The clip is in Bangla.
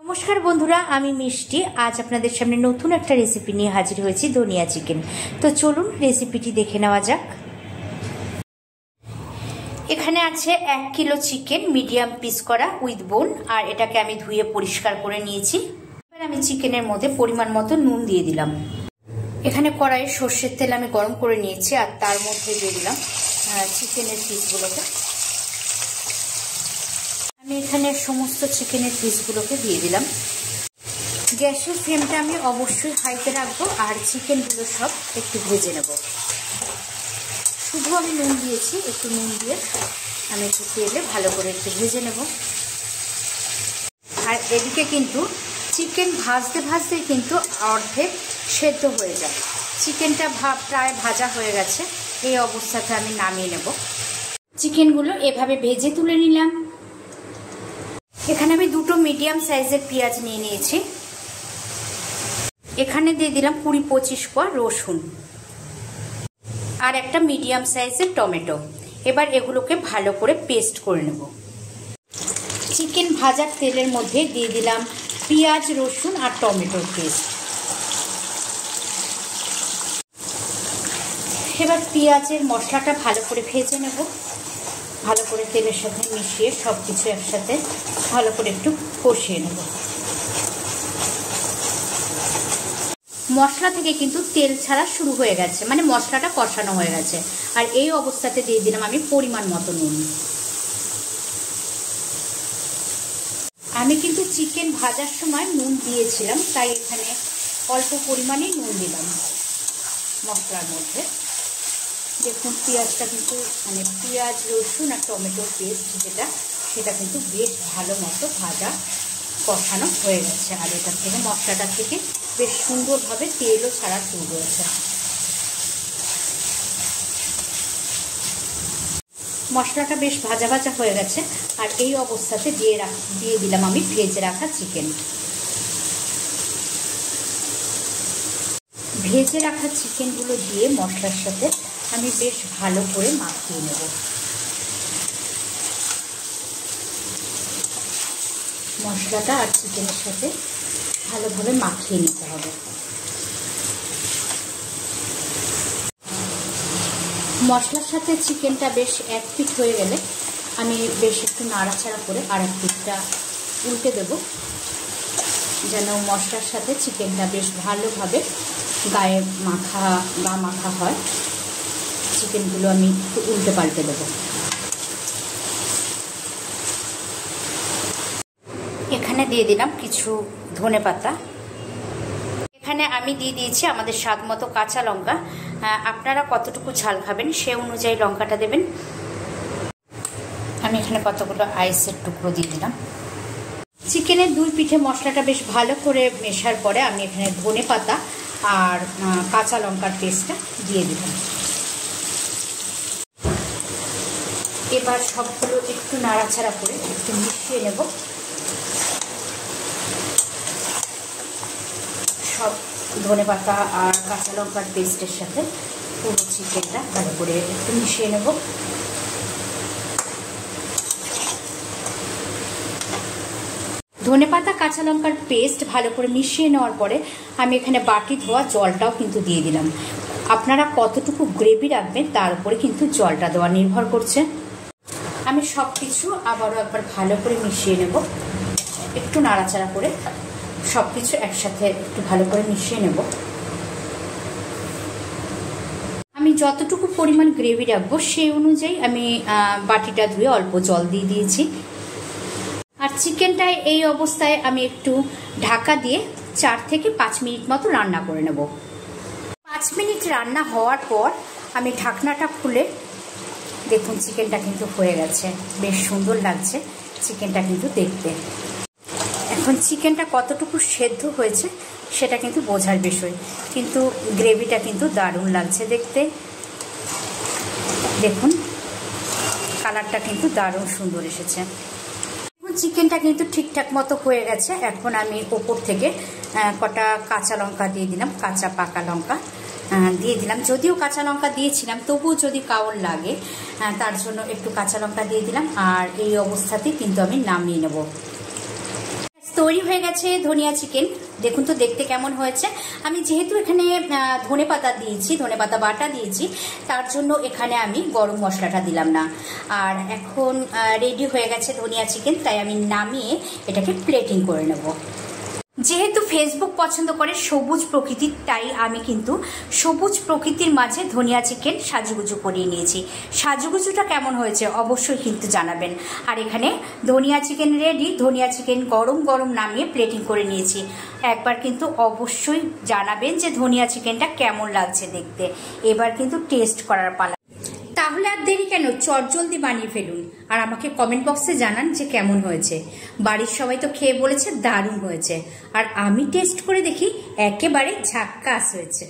नमस्कार बंधुरा आमी मिष्टि आज आपनादेर सामने नतून एक रेसिपि निये हाजिर हयेछि धनिया चिकेन। तो चलुन रेसिपिटी देखे नेওয়া যাক। एखाने आछे 1 किलो चिकेन मीडियम पिस करा उइथ बोन और एटाके आमी धुए परिष्कार करे नियेछि। एबार आमी चिकेनेर मध्ये परिमाण मतो नुन दिये दिलाम। एखाने कड़ाइये सर्षेर तेल आमी गरम करे नियेछि और तार मध्ये दिये दिलाम चिकेनेर पिसगुलोके। আমি এখানে সমস্ত চিকেনের পিসগুলোকে দিয়ে দিলাম। গ্যাসের ফ্লেমটা আমি অবশ্যই হাইতে রাখবো আর চিকেনগুলো সব একটু ভেজে নেব। শুধু আমি নুন দিয়েছি, একটু নুন দিয়ে আমি একটু তেলে ভালো করে একটু ভেজে নেব। আর এদিকে কিন্তু চিকেন ভাজতে ভাজতেই কিন্তু অর্ধেক সেদ্ধ হয়ে যায়। চিকেনটা প্রায় ভাজা হয়ে গেছে, এই অবস্থাতে আমি নামিয়ে নেব। চিকেনগুলো এভাবে ভেজে তুলে নিলাম। এখানে আমি দুটো মিডিয়াম সাইজের পেঁয়াজ নিয়ে নিয়েছি। এখানে দিয়ে দিলাম 20-25 কোয়া রসুন আর একটা মিডিয়াম সাইজের টমেটো। এবার এগুলোকে ভালো করে পেস্ট করে নেব। চিকেন ভাজার তেলের মধ্যে দিয়ে দিলাম পেঁয়াজ, রসুন আর টমেটোর পেস্ট। এবার পেঁয়াজের মশলাটা ভালো করে ভেজে নেব। ভালো করে তেলের সাথে মিশিয়ে সবকিছু একসাথে ভালো করে একটু কষিয়ে নেব। মশলা থেকে কিন্তু তেল ছাড়া শুরু হয়ে গেছে, মানে মশলাটা কষানো হয়ে গেছে। আর এই অবস্থাতে দিয়ে দিলাম আমি পরিমাণ মতো নুন। আমি কিন্তু চিকেন ভাজার সময় নুন দিয়েছিলাম, তাই এখানে অল্প পরিমাণেই নুন দিলাম মশলার মধ্যে। দেখুন পেঁয়াজটা কিন্তু মানে পেঁয়াজ, রসুন আর টমেটোর পেস্ট সেটা কিন্তু বেশ ভালো মতো ভাজা কষানো হয়ে গেছে। আর এটার থেকে মশলাটার থেকে বেশ সুন্দরভাবে তেলও ছাড়া শুরু হয়েছে। মশলাটা বেশ ভাজা ভাজা হয়ে গেছে আর এই অবস্থাতে দিয়ে দিলাম আমি ভেজে রাখা চিকেন। ভেজে রাখা চিকেনগুলো দিয়ে মশলার সাথে আমি বেশ ভালো করে মাখিয়ে নেব। মশলাটা আর চিকেনের সাথে ভালোভাবে মাখিয়ে নিতে হবে। মশলার সাথে চিকেনটা বেশ এক পিঠ হয়ে গেলে আমি বেশ একটু নাড়াচাড়া করে আর এক পিঠটা উল্টে দেব, যেন মশলার সাথে চিকেনটা বেশ ভালোভাবে গায়ে মাখা হয়। চিকেনগুলো আমি একটু উল্টে পাল্টে দেবো। এখানে দিয়ে দিলাম কিছু ধনেপাতা। এখানে আমি দিয়ে দিয়েছি আমাদের স্বাদ মতো কাঁচা লঙ্কা। আপনারা কতটুকু ঝাল খাবেন সে অনুযায়ী লঙ্কাটা দেবেন। আমি এখানে কতগুলো আইসের টুকরো দিয়ে দিলাম। চিকেনের দুই পিঠে মশলাটা বেশ ভালো করে মেশার পরে আমি এখানে ধনেপাতা আর কাঁচা লঙ্কার পেস্টটা দিয়ে দিলাম। এবার সবগুলো একটু নাড়াচাড়া করে একটু মিশিয়ে নেব। সব ধনেপাতা আর কাঁচা লঙ্কার পেস্টের সাথে পুরো চিকেনটা ভালো করে একটু মিশিয়ে নেব। ধনেপাতা কাঁচা লঙ্কার পেস্ট ভালো করে মিশিয়ে নেওয়ার পরে আমি এখানে বাটি ধোয়া জলটাও কিন্তু দিয়ে দিলাম। আপনারা কতটুকু গ্রেভি রাখবেন তার উপরে কিন্তু জলটা দেওয়া নির্ভর করছে। আমি সব কিছু আবারও একবার ভালো করে মিশিয়ে নেব। একটু নাড়াচাড়া করে সব কিছু একসাথে একটু ভালো করে মিশিয়ে নেব। আমি যতটুকু পরিমাণ গ্রেভি রাখবো সেই অনুযায়ী আমি বাটিটা ধুয়ে অল্প জল দিয়ে দিয়েছি। আর চিকেনটায় এই অবস্থায় আমি একটু ঢাকা দিয়ে 4 থেকে 5 মিনিট মতো রান্না করে নেব। 5 মিনিট রান্না হওয়ার পর আমি ঢাকনাটা খুলে দেখুন চিকেনটা কিন্তু হয়ে গেছে, বেশ সুন্দর লাগছে চিকেনটা কিন্তু দেখতে। এখন চিকেনটা কতটুকু সেদ্ধ হয়েছে সেটা কিন্তু বোঝার বিষয়, কিন্তু গ্রেভিটা কিন্তু দারুণ লাগছে দেখতে। দেখুন কালারটা কিন্তু দারুণ সুন্দর এসেছে। এখন চিকেনটা কিন্তু ঠিকঠাক মতো হয়ে গেছে। এখন আমি ওপর থেকে কটা কাঁচা লঙ্কা দিয়ে দিলাম, কাঁচা পাকা লঙ্কা দিয়ে দিলাম। যদিও কাঁচা লঙ্কা দিয়েছিলাম তবুও যদি কাউর লাগে তার জন্য একটু কাঁচা লঙ্কা দিয়ে দিলাম। আর এই অবস্থাতেই কিন্তু আমি নামিয়ে নেব। তৈরি হয়ে গেছে ধনিয়া চিকেন। দেখুন তো দেখতে কেমন হয়েছে। আমি যেহেতু এখানে ধনেপাতা দিয়েছি, ধনেপাতা বাটা দিয়েছি, তার জন্য এখানে আমি গরম মশলাটা দিলাম না। আর এখন রেডি হয়ে গেছে ধনিয়া চিকেন, তাই আমি নামিয়ে এটাকে প্লেটিং করে নেব। যেহেতু ফেসবুক পছন্দ করে সবুজ প্রকৃতির, তাই আমি কিন্তু সবুজ প্রকৃতির মাঝে ধনিয়া চিকেন সাজুগুজু করিয়ে নিয়েছি। সাজুগুজুটা কেমন হয়েছে অবশ্যই কিন্তু জানাবেন। আর এখানে ধনিয়া চিকেন রেডি। ধনিয়া চিকেন গরম গরম নামিয়ে প্লেটিং করে নিয়েছি। একবার কিন্তু অবশ্যই জানাবেন যে ধনিয়া চিকেনটা কেমন লাগছে দেখতে। এবার কিন্তু টেস্ট করার পালা। তাহলে আর দেরি কেন, চটজলদি বানিয়ে ফেলুন আর আমাকে কমেন্ট বক্সে জানান যে কেমন হয়েছে। বাড়ির সবাই তো খেয়ে বলেছে দারুণ হয়েছে, আর আমি টেস্ট করে দেখি একেবারে ঝাক্কাস হয়েছে।